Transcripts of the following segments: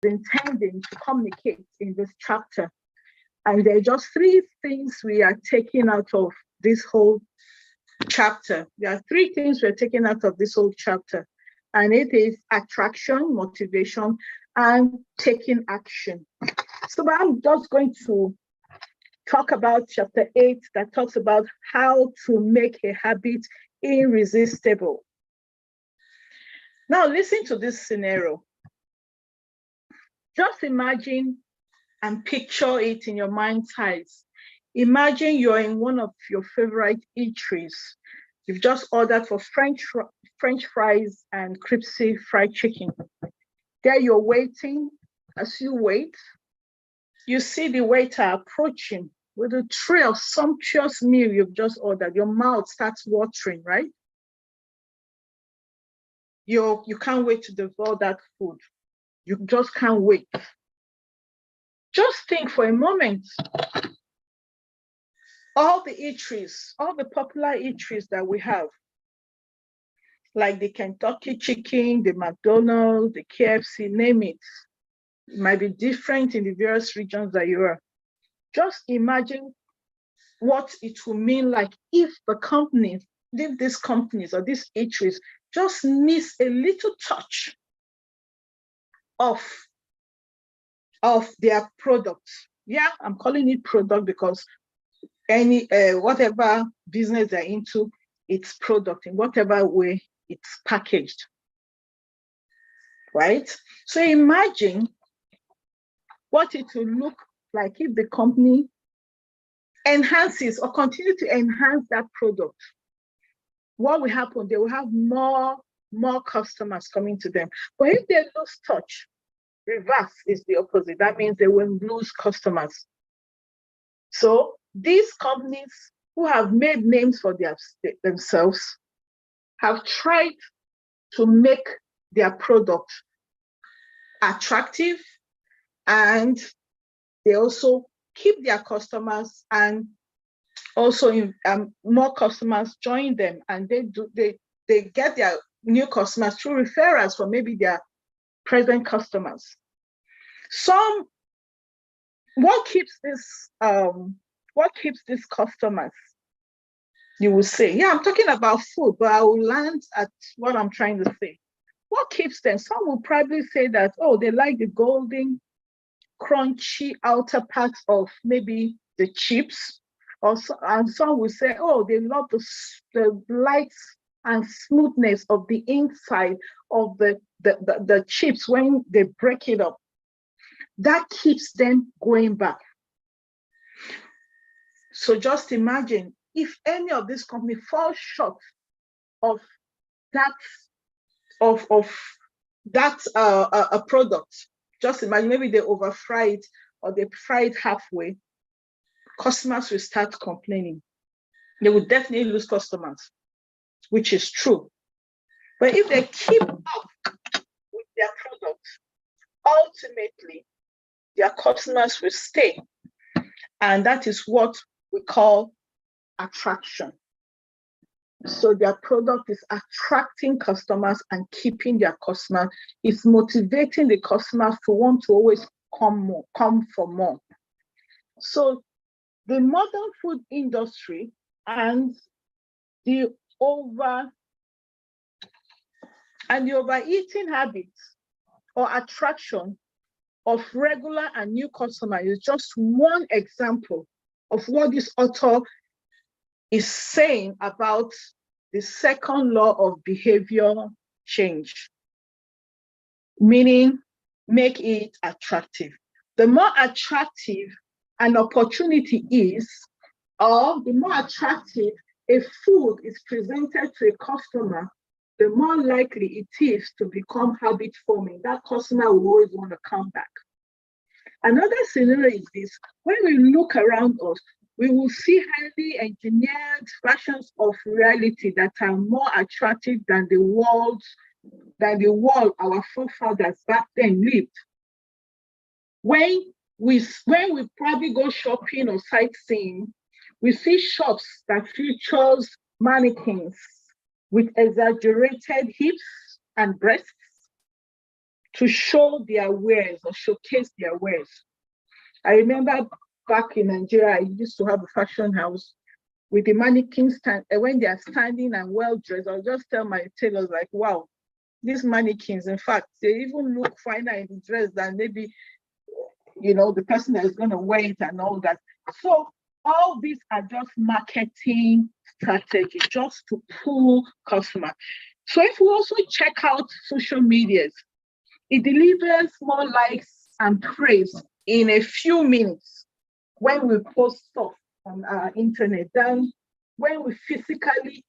intending to communicate in this chapter. And there are just three things we are taking out of this whole chapter. There are three things we're taking out of this whole chapter. And it is attraction, motivation, and taking action. So I'm just going to talk about chapter 8 that talks about how to make a habit irresistible. Now listen to this scenario. Just imagine and picture it in your mind's eyes. Imagine you're in one of your favorite eateries. You've just ordered for French fries and crispy fried chicken. There you're waiting. As you wait, you see the waiter approaching with a tray of sumptuous meal you've just ordered. Your mouth starts watering, right? You can't wait to devour that food. You just can't wait. Just think for a moment. All the eateries, all the popular eateries that we have, like the Kentucky Chicken, the McDonald's, the KFC, name it. It might be different in the various regions that you are. Just imagine what it will mean like if the companies, if these companies or these eateries just miss a little touch of their products. Yeah, I'm calling it product because any whatever business they're into, it's product in whatever way it's packaged, right? So imagine what it will look like if the company enhances or continue to enhance that product. What will happen? They will have more customers coming to them. But if they lose touch, reverse is the opposite. That means they will lose customers. So these companies who have made names for themselves have tried to make their product attractive, and they also keep their customers, and also more customers join them, and they get their new customers through referrals from maybe their present customers. What keeps these customers? You will say, yeah, I'm talking about food, but I will land at what I'm trying to say. What keeps them? Some will probably say that, oh, they like the golden, crunchy outer parts of maybe the chips, and some will say, oh, they love the light and smoothness of the inside of the chips when they break it up. That keeps them going back. So just imagine if any of these companies fall short of that a product. Just imagine maybe they over-fry it or they fry it halfway. Customers will start complaining. They will definitely lose customers, which is true. But if they keep up with their product, ultimately their customers will stay. And that is what we call attraction. So their product is attracting customers and keeping their customers. It's motivating the customers to want to always come for more. So the modern food industry and the overeating habits or attraction of regular and new customers is just one example of what this author is saying about the second law of behavior change, meaning make it attractive. The more attractive an opportunity is, or the more attractive a food is presented to a customer, the more likely it is to become habit forming. That customer will always want to come back. Another scenario is this: when we look around us, we will see highly engineered versions of reality that are more attractive than the world our forefathers back then lived. When we probably go shopping or sightseeing, we see shops that features mannequins with exaggerated hips and breasts to show their wares or showcase their wares. I remember back in Nigeria, I used to have a fashion house with the mannequins stand, and when they are standing and well dressed, I'll just tell my tailors, like, wow, these mannequins, in fact, they even look finer in the dress than maybe, the person that is going to wear it and all that. So all these are just marketing strategy, just to pull customers. So if we also check out social medias, it delivers more likes and praise in a few minutes when we post stuff on our internet than when we physically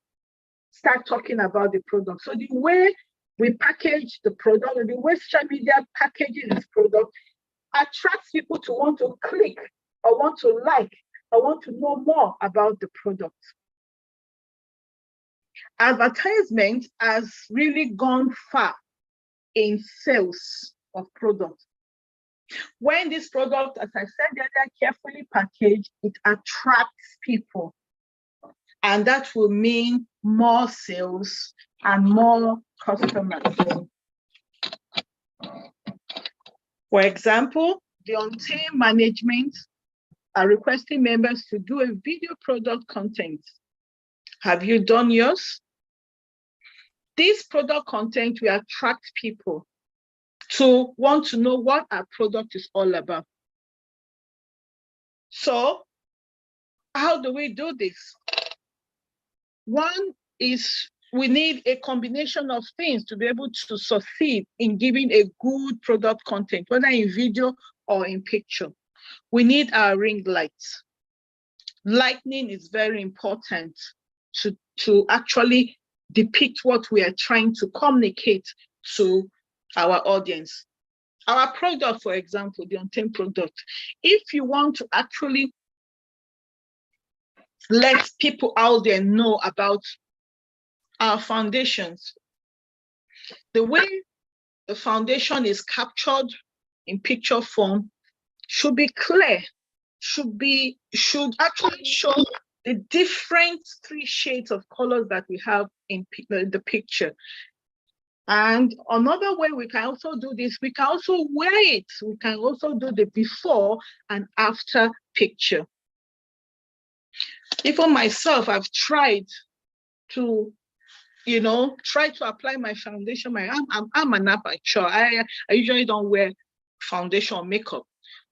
start talking about the product. So the way we package the product, or the way social media packages this product, attracts people to want to click or want to like or want to know more about the product. Advertisement has really gone far in sales of products. When this product, as I said, they're carefully packaged, it attracts people. And that will mean more sales and more customers. For example, the on-team management are requesting members to do a video product content. Have you done yours? This product content will attract people to want to know what our product is all about. So how do we do this? One is we need a combination of things to be able to succeed in giving a good product content, whether in video or in picture. We need our ring lights. Lighting is very important to actually depict what we are trying to communicate to our audience. Our product, for example, the on-team product, if you want to actually let people out there know about our foundations, the way the foundation is captured in picture form should be clear, should actually show the different 3 shades of colors that we have in the picture. And another way we can also do this, we can also wear it. We can also do the before and after picture. Even myself, I've tried to, apply my foundation. I'm an aperture. I usually don't wear foundation or makeup,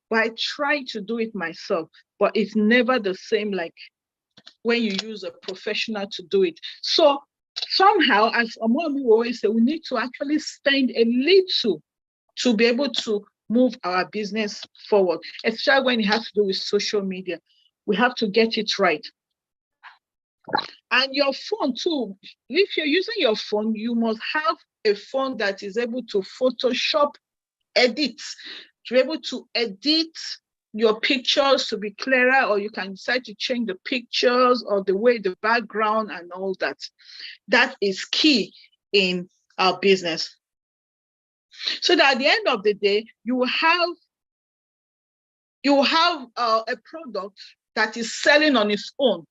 but I try to do it myself. But it's never the same like when you use a professional to do it. So somehow, as Omomi will always say, we need to actually spend a little to be able to move our business forward, especially when it has to do with social media. We have to get it right. And your phone too, if you're using your phone, you must have a phone that is able to Photoshop, edit, to be able to edit your pictures to be clearer, or you can decide to change the pictures or the way the background and all that. That is key in our business. So that at the end of the day, you will have a product that is selling on its own.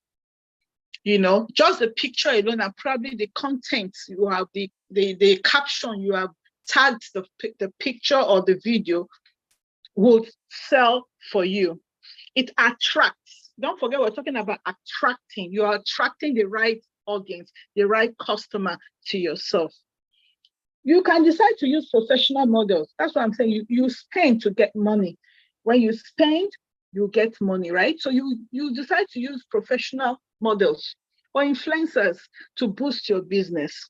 Just the picture alone and probably the content, you have the caption, you have tagged the picture or the video would sell for you. It attracts. Don't forget, we're talking about attracting. You are attracting the right audience, the right customer to yourself. You can decide to use professional models. That's what I'm saying. You spend to get money. When you spend, you get money, right? So you decide to use professional models or influencers to boost your business.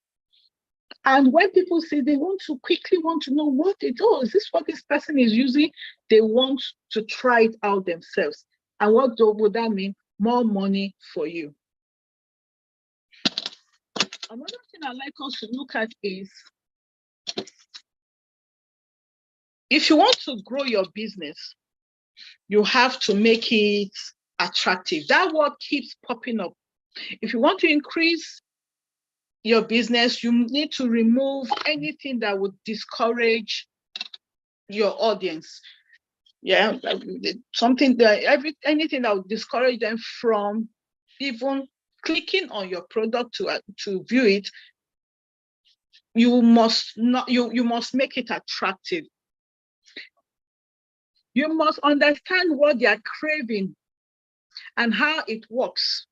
And when people see, they quickly want to know what it is. Is this what this person is using? They want to try it out themselves. And what would that mean? More money for you. Another thing I'd like us to look at is, if you want to grow your business, you have to make it attractive. That word keeps popping up. If you want to increase your business, you need to remove anything that would discourage your audience. Yeah, anything that would discourage them from even clicking on your product to view it. you must not, you must make it attractive. You must understand what they are craving and how it works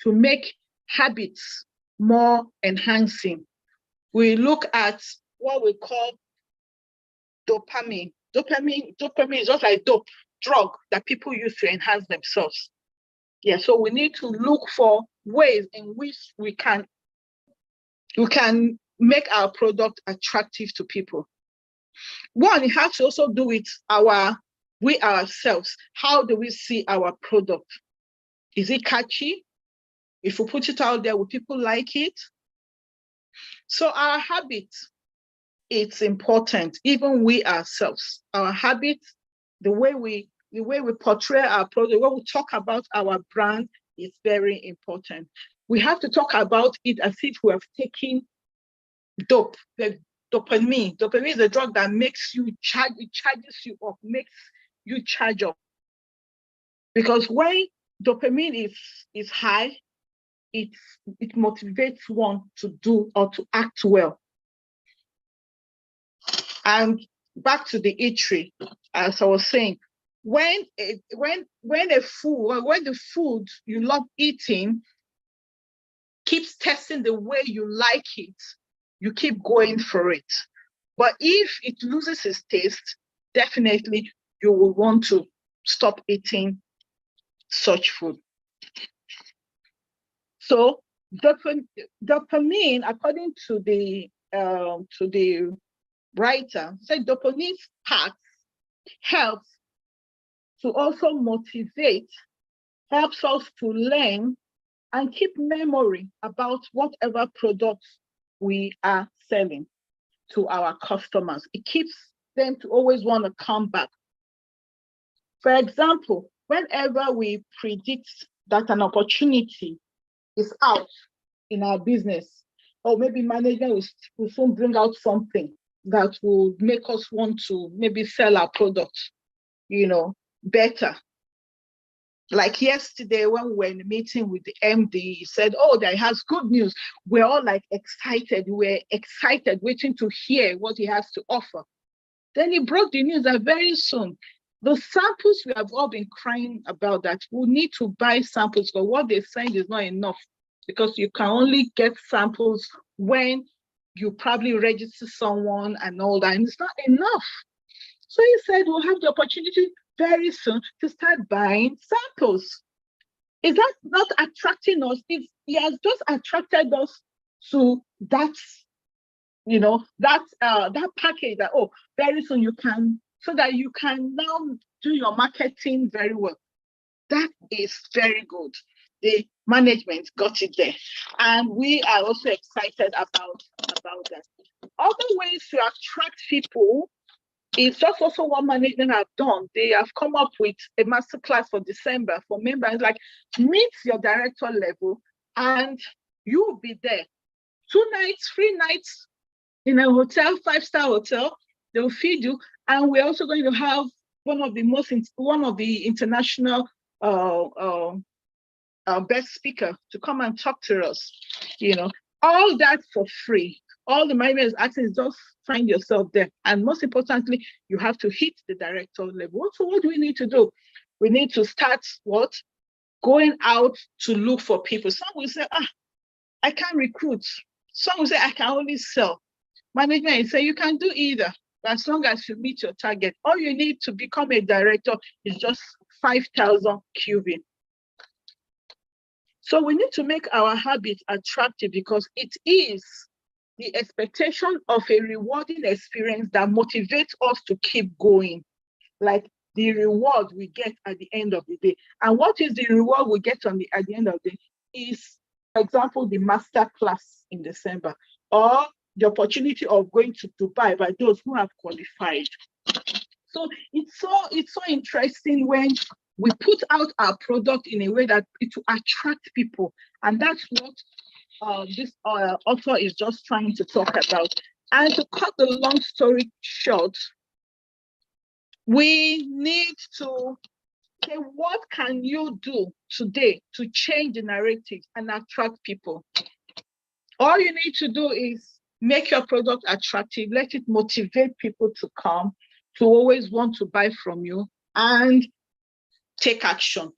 to make habits more enhancing. We look at what we call dopamine. Dopamine is just like drug that people use to enhance themselves. Yeah, so we need to look for ways in which we can make our product attractive to people. One, it has to also do with we ourselves. How do we see our product? Is it catchy? If we put it out there, will people like it? So our habits, it's important. Even we ourselves, our habits, the way we portray our product, the way we talk about our brand is very important. We have to talk about it as if we have taken dope, the dopamine. Dopamine is a drug that makes you charge, it charges you up, makes you charge up. Because when dopamine is high, it motivates one to do or to act well. And back to the eatery, as I was saying, when the food you love eating keeps testing the way you like it, you keep going for it. But if it loses its taste, definitely you will want to stop eating such food. So dopamine, according to the writer, said dopamine sparks helps to also motivate, helps us to learn and keep memory about whatever products we are selling to our customers. It keeps them to always want to come back. For example, whenever we predict that an opportunity is out in our business, or maybe management will soon bring out something that will make us want to maybe sell our products, better. Like yesterday when we were in a meeting with the MD, he said, oh, that has good news. We're all like excited. We're excited, waiting to hear what he has to offer. Then he broke the news that very soon, the samples we have all been crying about, that we need to buy samples, but what they're saying is not enough, because you can only get samples when you probably register someone and all that, and it's not enough. So he said, we'll have the opportunity very soon to start buying samples. Is that not attracting us? He has just attracted us to that, that package that, oh, very soon you can, so that you can now do your marketing very well. That is very good. The management got it there. And we are also excited about that. Other ways to attract people, it's just also what management have done. They have come up with a masterclass for December for members, like meet your director level and you will be there. 2 nights, 3 nights in a hotel, 5-star hotel. They will feed you. And we're also going to have one of the international best speaker to come and talk to us. All that for free. All the management is asking is just find yourself there. And most importantly, you have to hit the director level. So what do we need to do? We need to start going out to look for people. Some will say, I can't recruit. Some will say, I can only sell. Management will say, you can do either. As long as you meet your target. All you need to become a director is just 5,000 QV. So we need to make our habits attractive, because it is the expectation of a rewarding experience that motivates us to keep going. Like the reward we get at the end of the day. And what is the reward we get at the end of the day is, for example, the master class in December, or the opportunity of going to Dubai by those who have qualified. So it's so interesting when we put out our product in a way that it will attract people. And that's what this author is just trying to talk about. And to cut the long story short, we need to say, what can you do today to change the narrative and attract people? All you need to do is Make your product attractive. Let it motivate people to come, to always want to buy from you, and take action.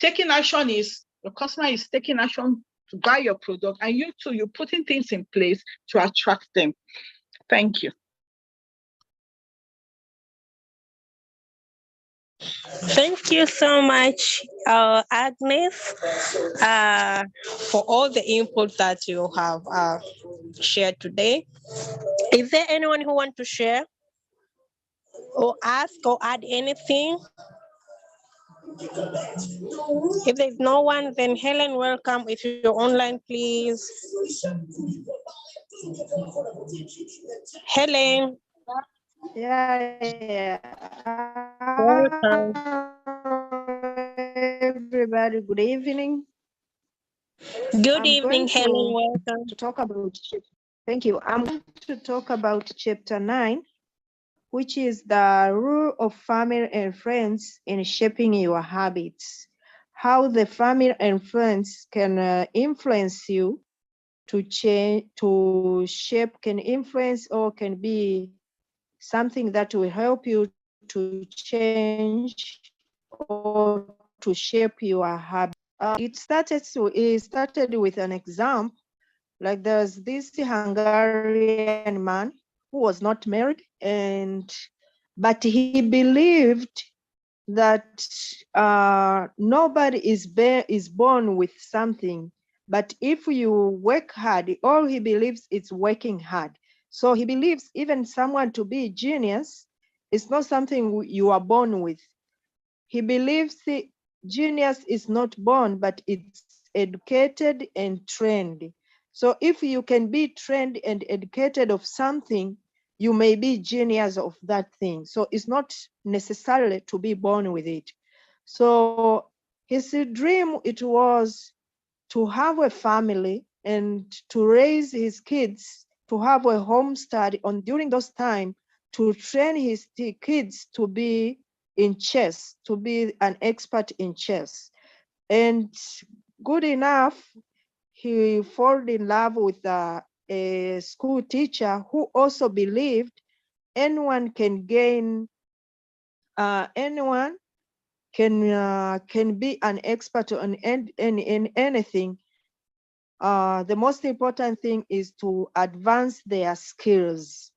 Taking action is your customer is taking action to buy your product, and you too, you're putting things in place to attract them. Thank you. Thank you so much, Agnes, for all the input that you have shared today. Is there anyone who wants to share or ask or add anything? If there's no one, then Helen, welcome. If you're online, please. Helen. Yeah. Welcome. Everybody, good evening. Good evening, Helen. Welcome. To talk about, thank you. I'm going to talk about chapter 9, which is the role of family and friends in shaping your habits. How the family and friends can influence you to change, to shape, can influence or can be something that will help you to change or to shape your habit. It started with an example. Like there's this Hungarian man who was not married, but he believed that nobody is born with something, but if you work hard, all he believes is working hard. So he believes even someone to be a genius is not something you are born with. He believes the genius is not born, but it's educated and trained. So if you can be trained and educated of something, you may be genius of that thing. So it's not necessarily to be born with it. So his dream, it was to have a family and to raise his kids, to have a homestead on during those time, to train his kids to be in chess, to be an expert in chess. And good enough, he fell in love with a school teacher who also believed anyone can gain, anyone can be an expert on in anything. The most important thing is to advance their skills.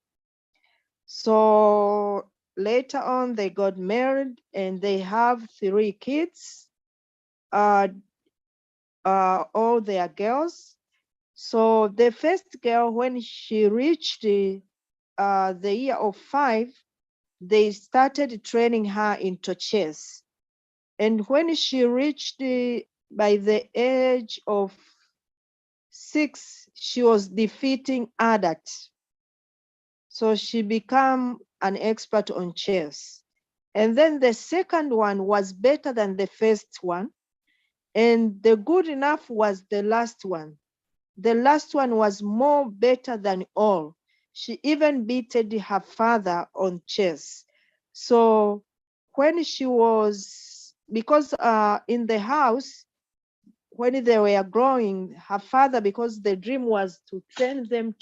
So later on, they got married and they have 3 kids, all their girls. So the first girl, when she reached the year of 5, they started training her into chess. And when she reached by the age of 6, she was defeating adults. So she became an expert on chess. And then the second one was better than the first one. And the good enough was the last one. The last one was more better than all. She even beat her father on chess. So when she was, because in the house, when they were growing, her father, because the dream was to train them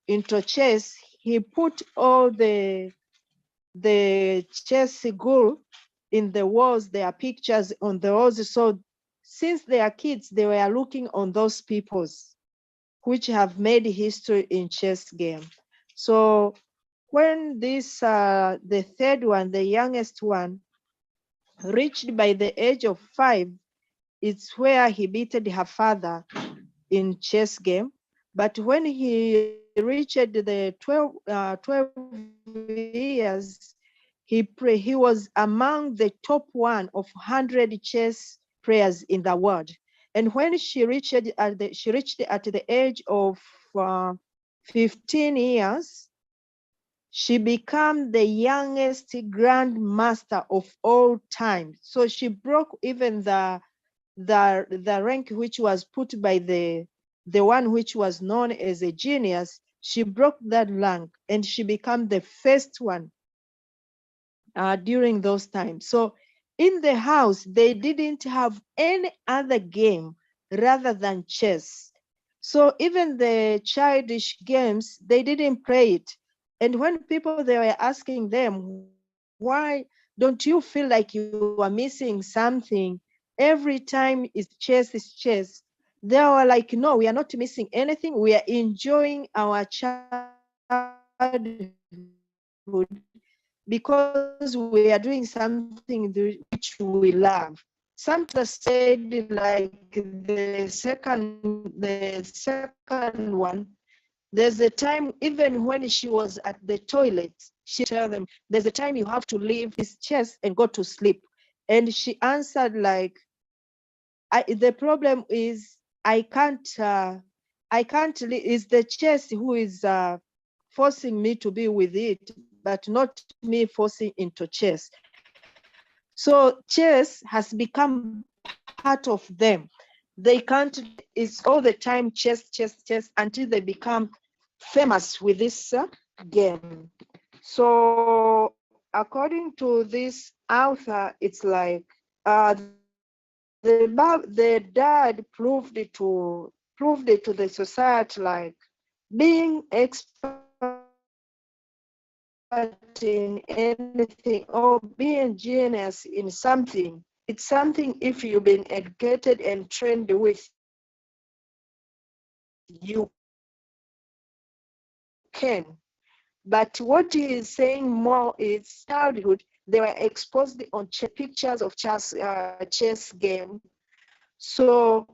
into chess, he put all the chess goal in the walls, their pictures on the walls. So since they are kids, they were looking on those peoples which have made history in chess game. So when this, the third one, the youngest one, reached by the age of 5, it's where he beat her father in chess game. But when he reached the 12 years, he was among the top 1 of 100 chess players in the world. And when she reached at the age of 15 years, she became the youngest grandmaster of all time. So she broke even the rank which was put by the one which was known as a genius. She broke that rank and she became the first one during those times. So in the house, they didn't have any other game rather than chess. So even the childish games, they didn't play it. And when people, they were asking them, why don't you feel like you are missing something? Every time is chess. They were like, no, we are not missing anything. We are enjoying our childhood because we are doing something which we love. Some said like the second one, there's a time even when she was at the toilet, she tell them, there's a time you have to leave this chest and go to sleep. And she answered like, the problem is I can't leave. It's the chest who is forcing me to be with it, but not me forcing into chess. So chess has become part of them. They can't, it's all the time chess until they become famous with this game. So according to this author, it's like the dad proved it to the society, like being expert in anything or being genius in something. It's something if you've been educated and trained with, you can. But what he is saying more is childhood, they were exposed on pictures of chess game. So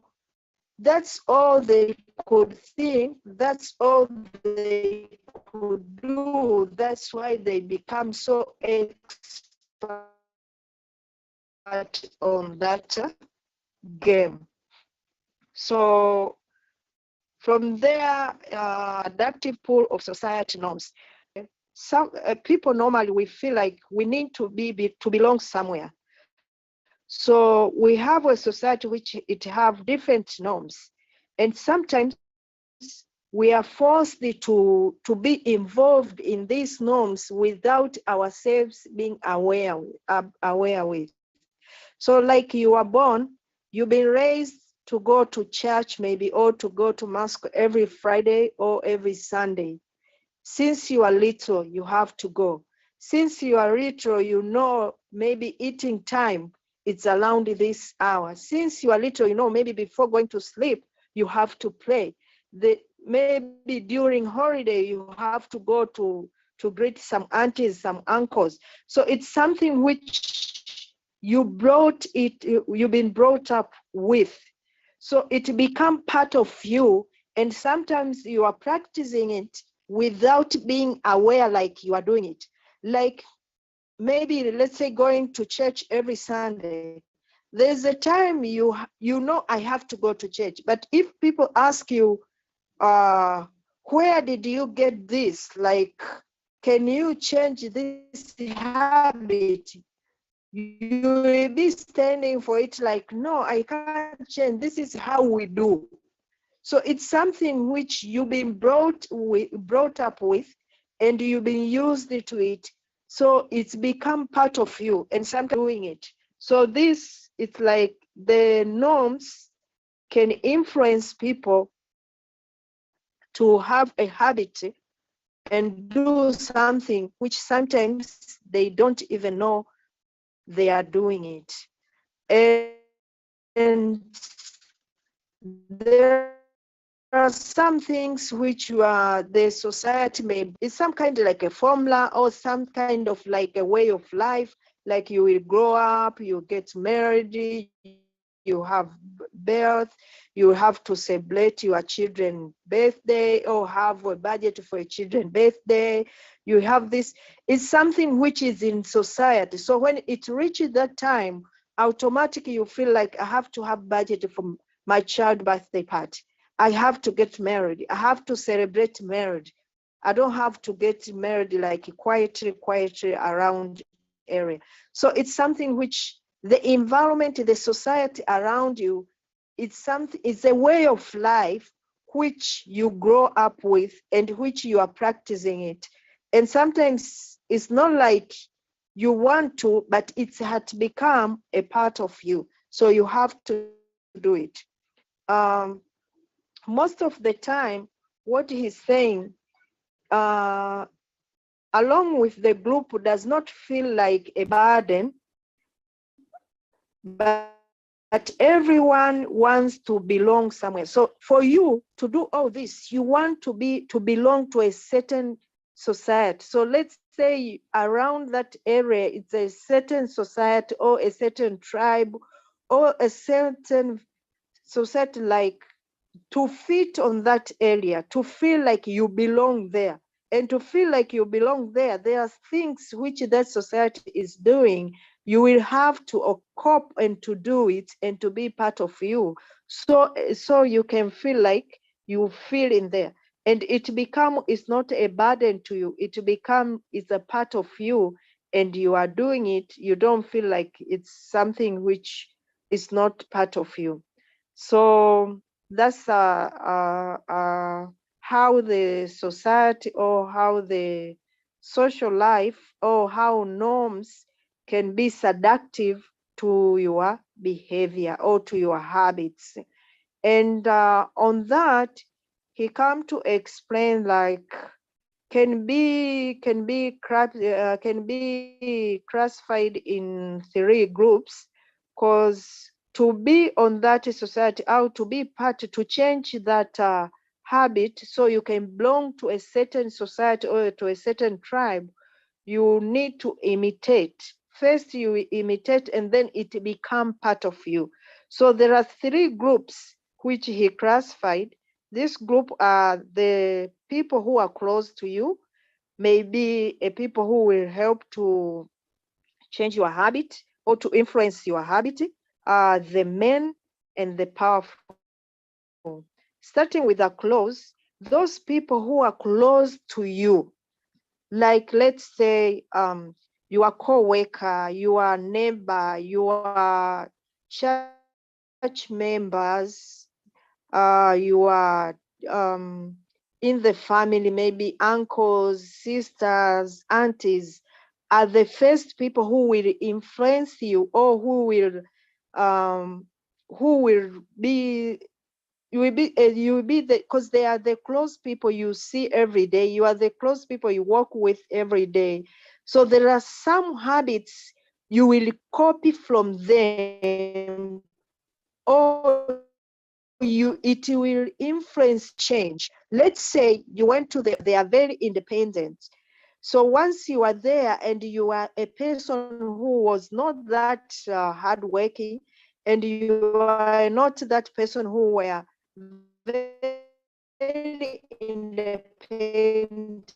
that's all they could think, that's all they could do. That's why they become so expert on that game. So from there, adaptive pull of society norms. Some people normally we feel like we need to belong somewhere. So we have a society which it have different norms, and sometimes we are forced to be involved in these norms without ourselves being aware with. So like you are born, you've been raised to go to church maybe, or to go to mosque every Friday or every Sunday. Since you are little, you have to go. Since you are little, you know maybe eating time, it's around this hour. Since you are little, you know maybe before going to sleep, you have to play. Maybe during holiday, you have to go to greet some aunties, some uncles. So it's something which you've been brought up with. So it become part of you, and sometimes you are practicing it without being aware like you are doing it. Like maybe let's say going to church every Sunday. There's a time you know I have to go to church, but if people ask you, uh where did you get this, like can you change this habit, you will be standing for it like, no, I can't change, this is how we do. So it's something which you've been brought up with, and you've been used to it. So it's become part of you, and sometimes doing it. So this, it's like the norms can influence people to have a habit and do something which sometimes they don't even know they are doing it. And there are some things which the society may, it's some kind of like a formula or some kind of like a way of life. Like you will grow up, you get married, you have birth, you have to celebrate your children's birthday or have a budget for your children's birthday. You have this, it's something which is in society. So when it reaches that time, automatically you feel like I have to have budget for my child birthday party. I have to get married. I have to celebrate marriage. I don't have to get married like quietly around area. So it's something which the environment, the society around you, it's a way of life which you grow up with and which you are practicing it. And sometimes it's not like you want to, but it had become a part of you. So you have to do it. most of the time, what he's saying, along with the group, does not feel like a burden, but everyone wants to belong somewhere. So for you to do all this, you want to belong to a certain society. So let's say around that area, it's a certain society or a certain tribe or a certain society, like, to fit on that area, to feel like you belong there. And to feel like you belong there, there are things which that society is doing. You will have to cope and to do it and to be part of you. So you can feel like you feel in there. And it's not a burden to you. It's a part of you, and you are doing it. You don't feel like it's something which is not part of you. So that's how the society, or how the social life, or how norms can be seductive to your behavior or to your habits. And on that, he come to explain, like, can be classified in 3 groups, because to be on that society, or to be part, to change that habit, so you can belong to a certain society or to a certain tribe, you need to imitate. First you imitate, and then it become part of you. So there are 3 groups which he classified. This group are the people who are close to you, maybe a people who will help to change your habit or to influence your habit, the men and the powerful. Starting with the close, those people who are close to you, like, let's say, your co-worker, your neighbor, your church members, your in the family, maybe uncles, sisters, aunties, are the first people who will influence you, or um, who will be you will be because they are the close people you see every day. You are the close people you work with every day. So there are some habits you will copy from them, or it will influence change. Let's say you went to they are very independent. So once you are there and you are a person who was not that hardworking, and you are not that person who were very independent,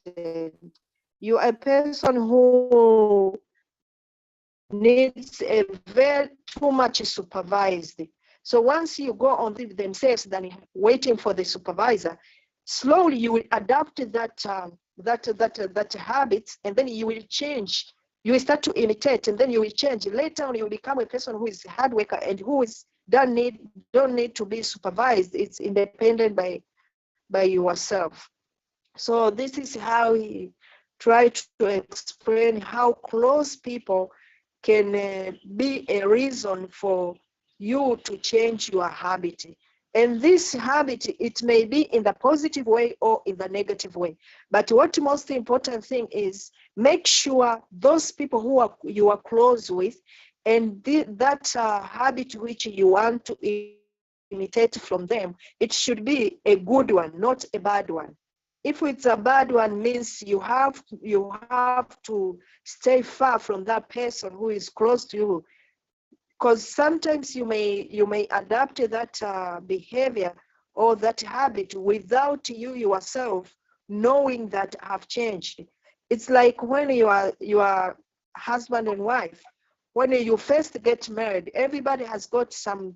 you are a person who needs a very too much supervised. So once you go on themselves than waiting for the supervisor, slowly you will adapt that habits, and then you will change. You will start to imitate, and then you will change. Later on, you will become a person who is hard worker and who is don't need to be supervised. It's independent by yourself. So this is how he tried to explain how close people can be a reason for you to change your habit. And this habit, it may be in the positive way or in the negative way. But what most important thing is, make sure those people you are close with, and that habit which you want to imitate from them, it should be a good one, not a bad one. If it's a bad one, means you have to stay far from that person who is close to you, because sometimes you may adapt that behavior or that habit without you yourself knowing that have changed. It's like when you are husband and wife. When you first get married, everybody has got some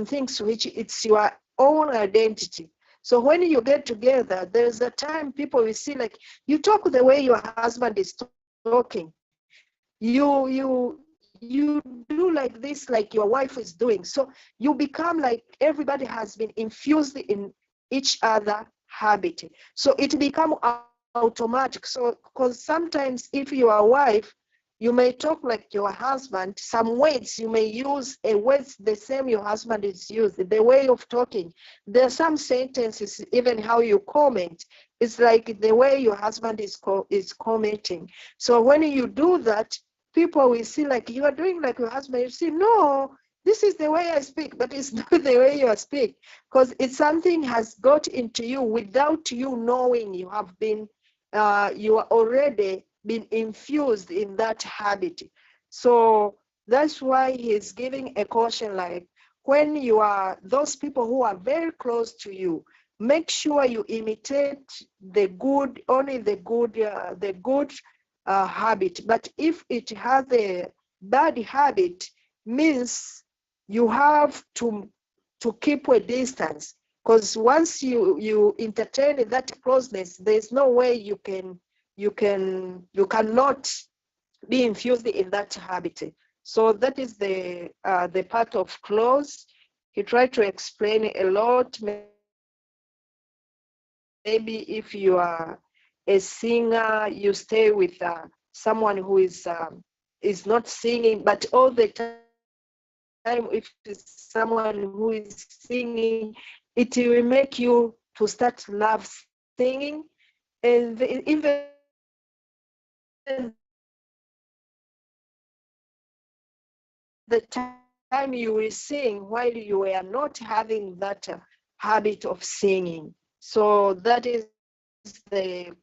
things which it's your own identity. So when you get together, there's a time people will see, like, you talk the way your husband is talking. You do like this, like your wife is doing. So you become like everybody has been infused in each other habit. So it become automatic. So because sometimes if your wife You may talk like your husband. Some words you may use a words the same your husband is used. The way of talking. There are some sentences, even how you comment, it's like the way your husband is commenting. So when you do that, people will see like you are doing like your husband. You see, no, this is the way I speak, but it's not the way you speak, because it's something has got into you without you knowing. You have been, you are already been infused in that habit. So that's why he's giving a caution, like when you are those people who are very close to you, make sure you imitate the good, only the good habit. But if it has a bad habit, means you have to keep a distance, because once you entertain that closeness, there's no way you cannot be infused in that habit. So that is the part of close. He tried to explain a lot. Maybe if you are a singer, you stay with someone who is not singing, but all the time, if it's someone who is singing, it will make you to start love singing, and even the time you will sing while you are not having that habit of singing. So that is the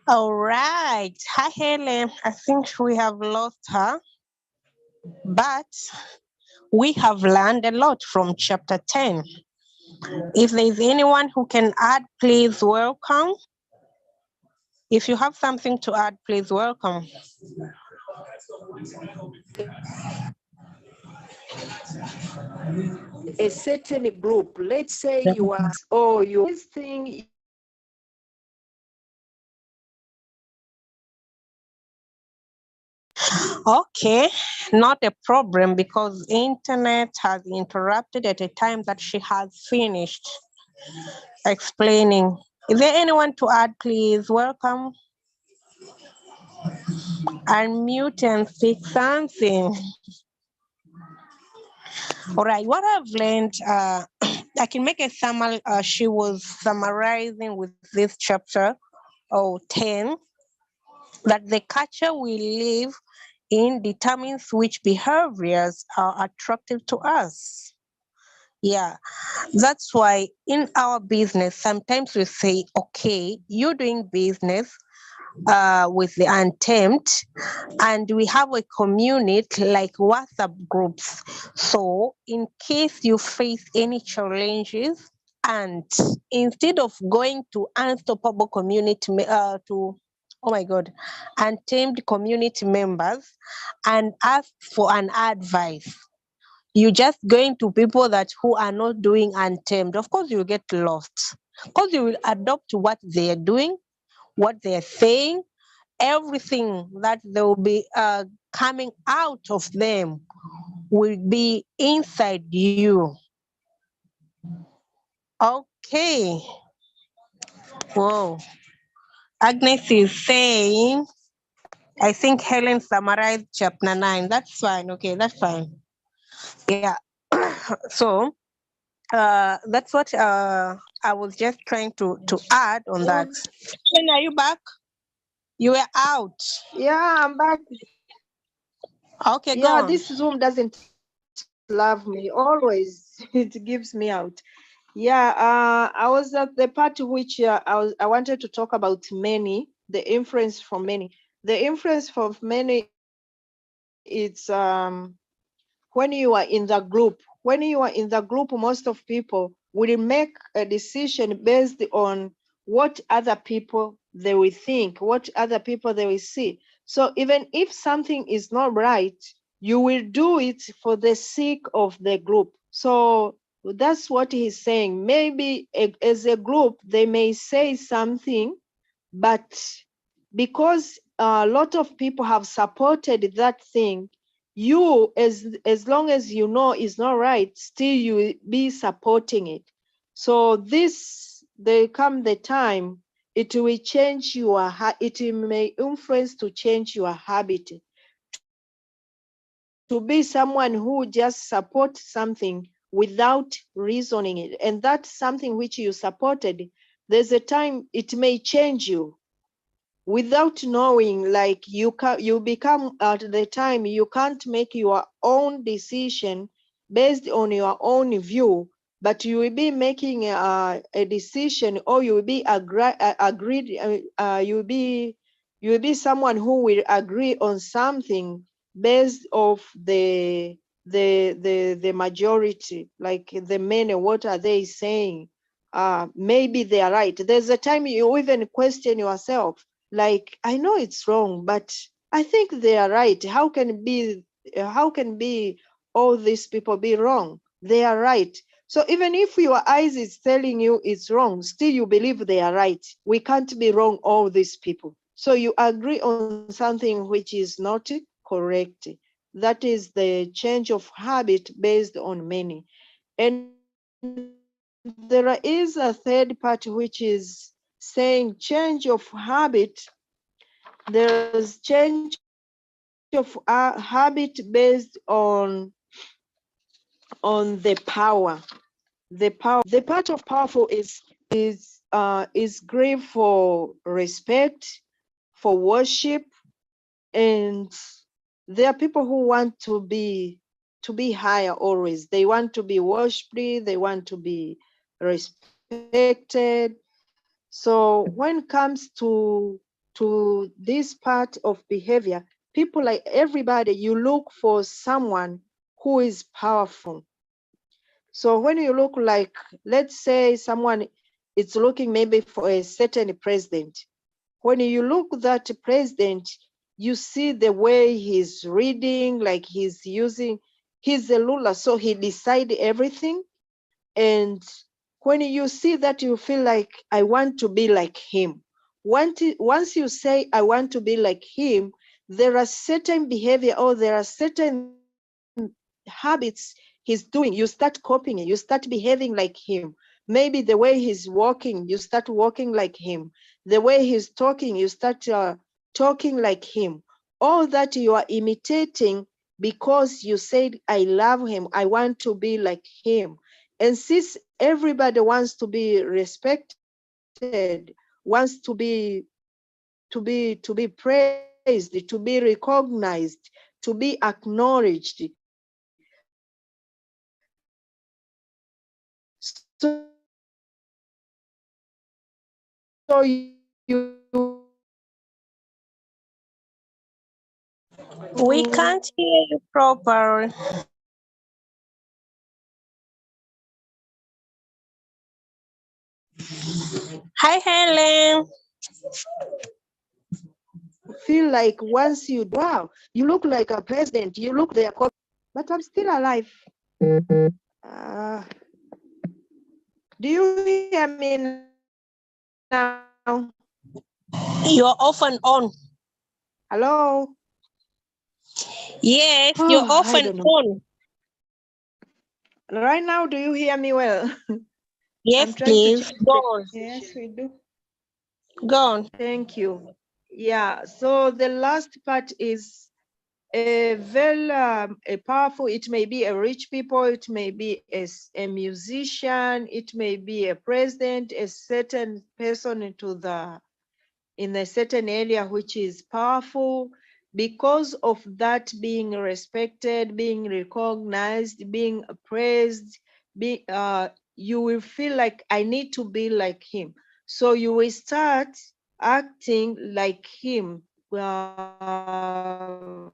All right. Hi, Helen. I think we have lost her, but we have learned a lot from chapter 10. If there is anyone who can add, please welcome. If you have something to add, please welcome. a certain group. Let's say you are, or you this thing. Okay, not a problem, because internet has interrupted at a time that she has finished explaining. Is there anyone to add, please? Welcome. Unmute and speak something. All right, what I've learned, I can make a summary. She was summarizing with this chapter 10, that the culture we live in determines which behaviors are attractive to us. Yeah, that's why in our business, sometimes we say, okay, you're doing business with the untamed, and we have a community like WhatsApp groups. So in case you face any challenges, and instead of going to unstoppable community to oh my god, untamed community members and ask for an advice, you just going to people that who are not doing untamed, of course you'll get lost, because you will adopt what they are doing, what they're saying, everything that they will be coming out of them will be inside you. Okay. Whoa. Agnes is saying, I think Helen summarized chapter 9. That's fine. Okay, that's fine. Yeah. So that's what I was just trying to add on that. Helen, are you back? You were out. Yeah, I'm back. Okay, go Yeah, on. this Zoom doesn't love me always. It gives me out. Yeah, I was at the part which I wanted to talk about many, the influence from many. The influence from many, it's when you are in the group. When you are in the group, most of people will make a decision based on what other people they will think, what other people they will see. So even if something is not right, you will do it for the sake of the group. So that's what he's saying. Maybe as a group, they may say something, but because a lot of people have supported that thing, you, as long as you know it's not right, still you will be supporting it. So there come the time it will change your, it may influence to change your habit to be someone who just supports something without reasoning it. And that's something which you supported. There's a time it may change you without knowing, like you become at the time you can't make your own decision based on your own view, but you will be making a decision, or you will be agreed you will be someone who will agree on something based of the majority, like the many, what are they saying? Maybe they are right. There's a time you even question yourself, like, I know it's wrong, but I think they are right. How can be all these people be wrong? They are right. So even if your eyes is telling you it's wrong, still you believe they are right. We can't be wrong, all these people. So you agree on something which is not correct. That is the change of habit based on many. And there is a third part, which is saying change of habit. There's change of habit based on the power. The part of powerful is grief for respect, for worship, and there are people who want to be higher always. They want to be worshipped, they want to be respected. So when it comes to this part of behavior, people, like everybody, you look for someone who is powerful. So when you look, like, let's say someone is looking maybe for a certain president. When you look at that president, you see the way he's reading, like he's a ruler, so he decide everything. And when you see that, you feel like, I want to be like him. Once you say, I want to be like him, there are certain behavior, or there are certain habits he's doing. You start copying it, you start behaving like him. Maybe the way he's walking, you start walking like him. The way he's talking, you start talking like him. All that you are imitating because you said, I love him, I want to be like him. And since everybody wants to be respected, wants to be praised, to be recognized, to be acknowledged. So We can't hear you properly. Hi, Helen. feel like once you, wow, you look like a president, you look there, but I'm still alive. Do you hear me now? You're off and on. Hello? Yes, you're off I and don't know. on. Right now, do you hear me well? Yes, trying to please. check Go on. Yes, we do. Go on. Thank you. Yeah, so the last part is a very a powerful. It may be a rich people, it may be a musician, it may be a president, a certain person in a certain area which is powerful. Because of that, being respected, being recognized, being praised, you will feel like, I need to be like him. So you will start acting like him, following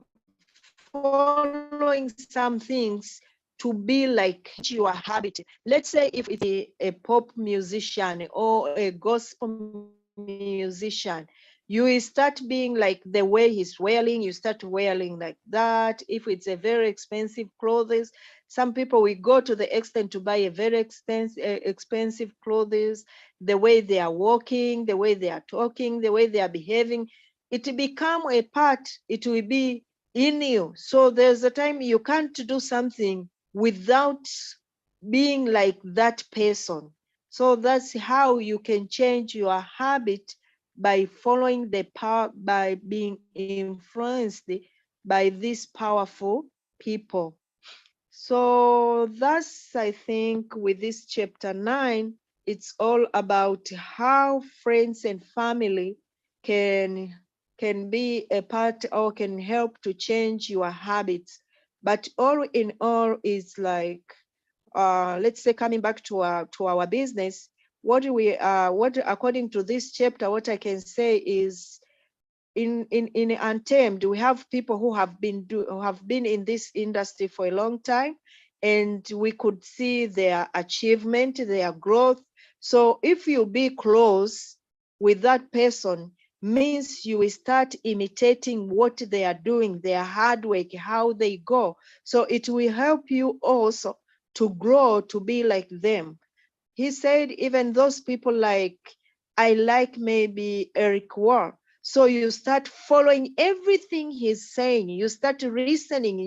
some things to be like your habit. Let's say if it's a pop musician or a gospel musician, you will start being like the way he's wearing, you start wearing like that. If it's a very expensive clothes, some people will go to the extent to buy a very expensive clothes. The way they are walking, the way they are talking, the way they are behaving, it will become a part, it will be in you. So there's a time you can't do something without being like that person. So that's how you can change your habit, by following the power, by being influenced by these powerful people. So that's, I think, with this chapter 9, it's all about how friends and family can be a part, or can help to change your habits. But all in all is like, let's say, coming back to our business, what according to this chapter, what I can say is, in Untamed, we have people who have been in this industry for a long time, and we could see their achievement, their growth. So if you be close with that person, means you will start imitating what they are doing, their hard work, how they go. So it will help you also to grow, to be like them. He said even those people, like, I like maybe Eric Ward. So you start following everything he's saying. You start listening.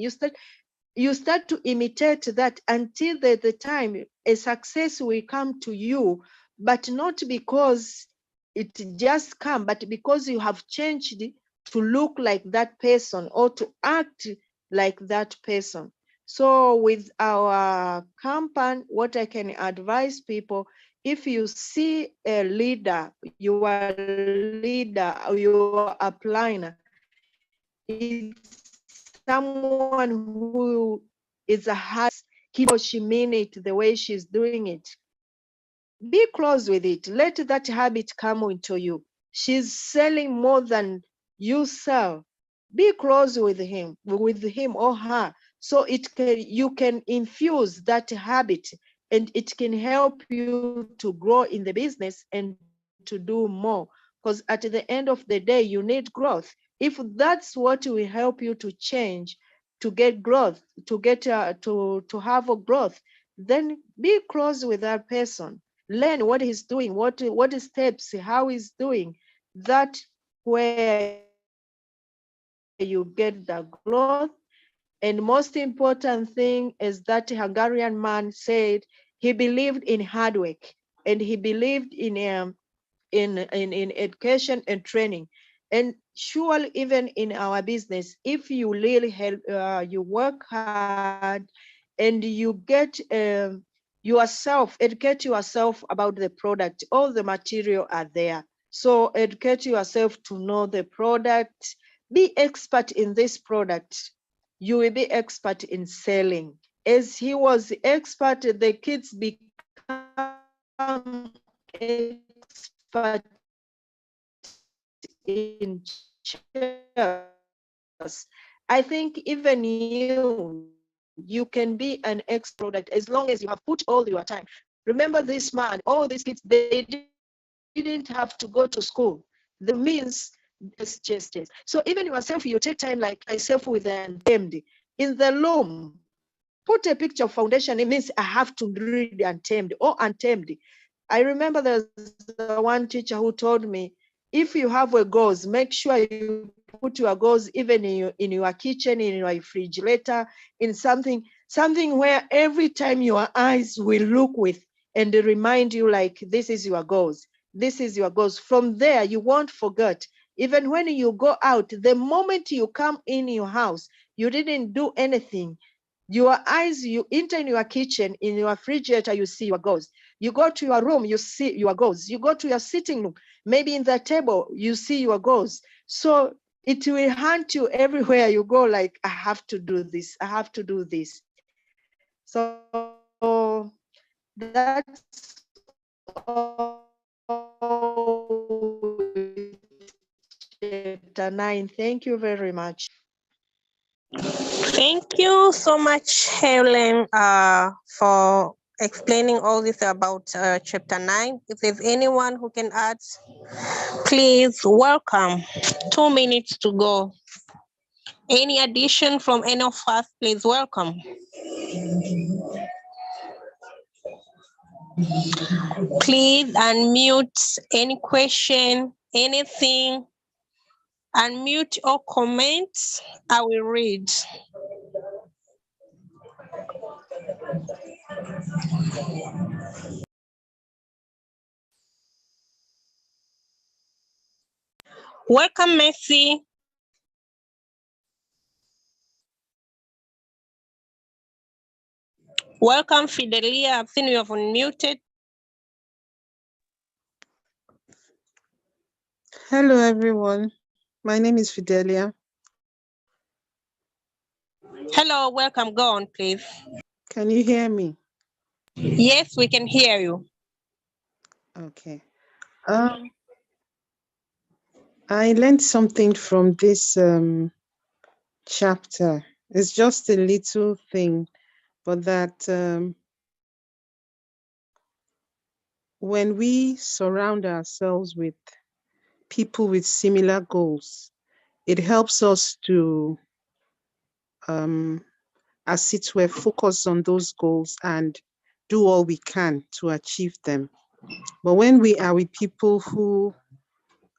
You start to imitate that until the time a success will come to you, but not because it just come, but because you have changed to look like that person, or to act like that person. So with our company, what I can advise people, if you see a leader, your upline, it's someone who is a hard, he or she mean it the way she's doing it, be close with it. Let that habit come into you. She's selling more than you sell. Be close with him or her. So you can infuse that habit, and it can help you to grow in the business and to do more. Because at the end of the day, you need growth. If that's what will help you to change, to get growth, to have a growth, then be close with that person. Learn what he's doing, what steps, how he's doing. That where you get the growth. And most important thing is that Hungarian man said he believed in hard work, and he believed in education and training. And surely, even in our business, if you really help, you work hard, and you get educate yourself about the product, all the material are there. So educate yourself to know the product, be expert in this product. You will be expert in selling. As he was expert, the kids become expert in chairs. I think even you can be an expert product as long as you have put all your time. Remember this man, all these kids, they didn't have to go to school. The means chess. So even yourself, you take time, like myself with Untamed. In the loom, put a picture of foundation. It means I have to read Untamed or Untamed. I remember there's one teacher who told me, if you have a goals, make sure you put your goals even in your kitchen, in your refrigerator, in something where every time your eyes will look with and remind you, like, this is your goals. This is your goals. From there, you won't forget. Even when you go out, the moment you come in your house, you didn't do anything. Your eyes, you enter in your kitchen, in your refrigerator, you see your goals. You go to your room, you see your goals. You go to your sitting room, maybe in the table, you see your goals. So it will haunt you everywhere you go, like, I have to do this, I have to do this. So that's all with chapter 9. Thank you very much. Thank you so much, Helen, for explaining all this about chapter 9. If there's anyone who can add, please welcome. 2 minutes to go. Any addition from any of us, please welcome. Please unmute any question, anything. Unmute or comment. I will read. Welcome, Messi. Welcome, Fidelia. I've seen you have unmuted. Hello, everyone. My name is Fidelia. Hello, welcome. Go on, please. Can you hear me? Yes, we can hear you. Okay. I learned something from this chapter. It's just a little thing, but that when we surround ourselves with people with similar goals, it helps us to, as it were, focus on those goals and do all we can to achieve them. But when we are with people who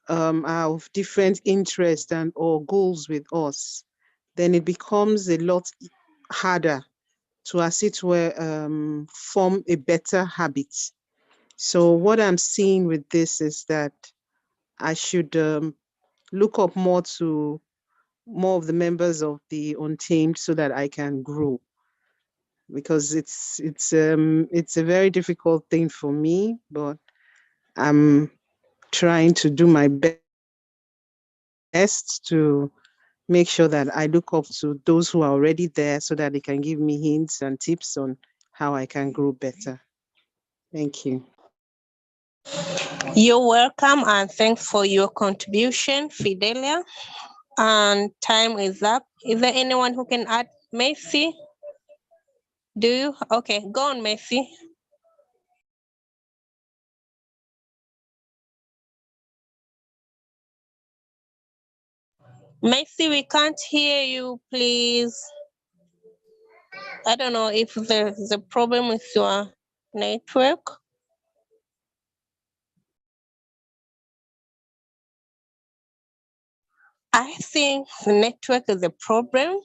are of different interests and or goals with us, then it becomes a lot harder to, as it were, form a better habit. So what I'm seeing with this is that I should look up more to more of the members of the Untamed so that I can grow, because it's a very difficult thing for me, but I'm trying to do my best to make sure that I look up to those who are already there so that they can give me hints and tips on how I can grow better. Thank you. You're welcome, and thanks for your contribution, Fidelia. And time is up. Is there anyone who can add? Messi? Do you? Okay, go on, Messi. Messi, we can't hear you, please. I don't know if there's a problem with your network. I think the network is a problem.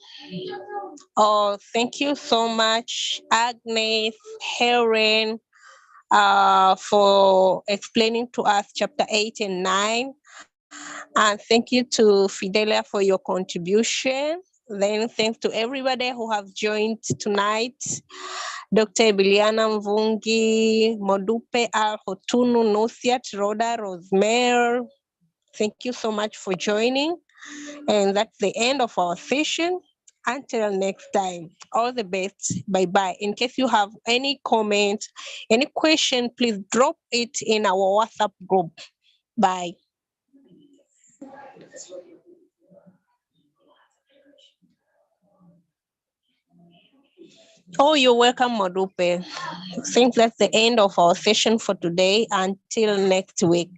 Oh, thank you so much, Agnes, Helen, for explaining to us chapter 8 and 9. And thank you to Fidelia for your contribution. Then thanks to everybody who have joined tonight. Dr. Biliana Mvungi, Modupe Al Hotunu, Nosiat, Rhoda, Rosemary. Thank you so much for joining. And that's the end of our session. Until next time, all the best. Bye-bye. In case you have any comment, any question, please drop it in our WhatsApp group. Bye. Oh, you're welcome, Modupe. I think that's the end of our session for today. Until next week.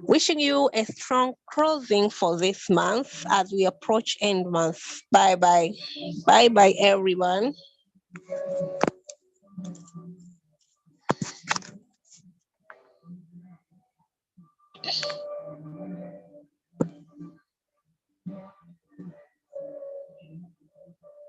Wishing you a strong closing for this month as we approach end month. Bye-bye. Bye-bye, everyone.